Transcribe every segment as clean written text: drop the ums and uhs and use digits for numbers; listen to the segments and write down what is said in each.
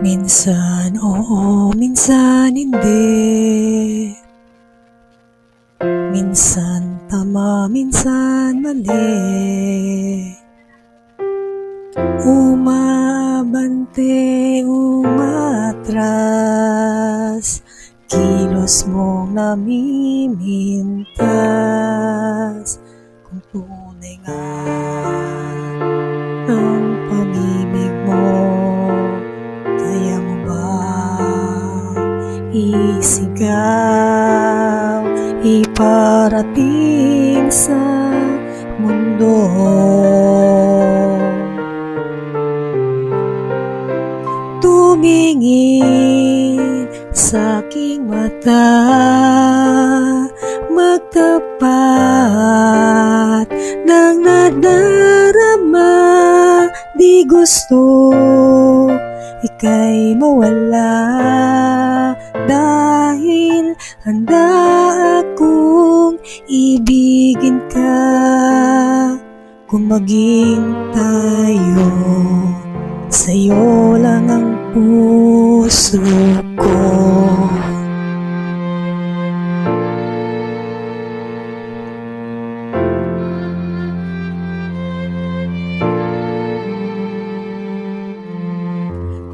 Minsan oo, minsan hindi. Minsan tama, minsan mali. Umabante, umatras, kilos mong namimintas. Kung tunay nga ang pag-ibig mo, kaya mo ba isigaw, iparating sa mundo? Tumingin sa aking mata, magtapat ng nadarama. Di gusto ika'y mawala, dahil handa akong ibigin ka. Kung maging tayo, sa'yo lang ang puso ko.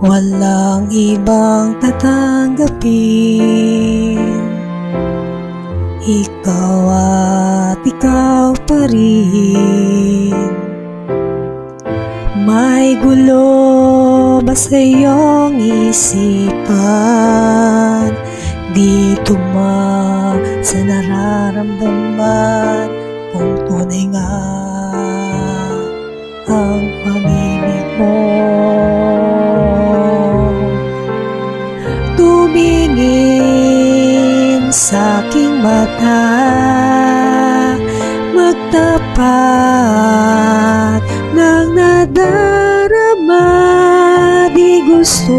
Walang ibang tatanggapin, ikaw at ikaw pa rin. May gulo ba sa iyong isipan? Di tugma sa nararamdaman. Kung tunay nga ang pag-ibig mo, tumingin sa aking mata, magtapat ng nadarama. Di gusto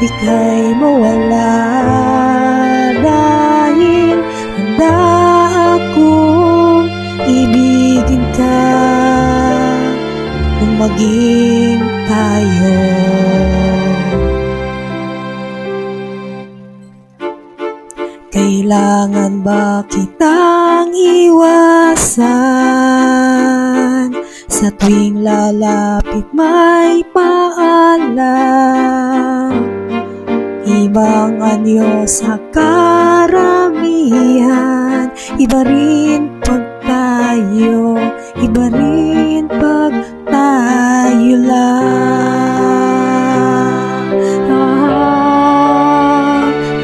ika'y mawala, dahil handa akong ibigin ka. Kung maging tayo, kailangan ba kitang iwasan? Sa tuwing lalapit may paalam, ibang anyo sa karamihan. Iba rin pag tayo, iba rin pag tayo lang.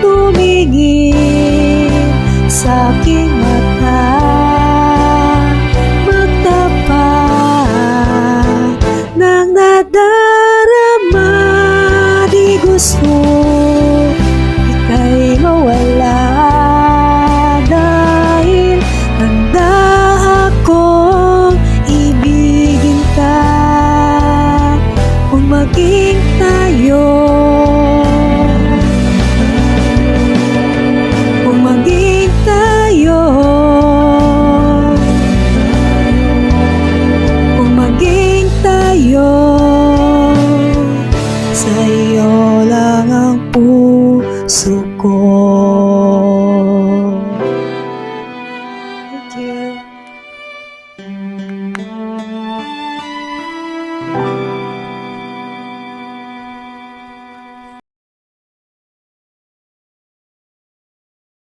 Tumingin sa aking mata, magtapat ng nadarama. Di gusto ika'y mawala, dahil handa akong ibigin ka. Kung maging tayo, kung maging tayo, kung maging tayo, sa'yo lang ang puso ko. Thank you.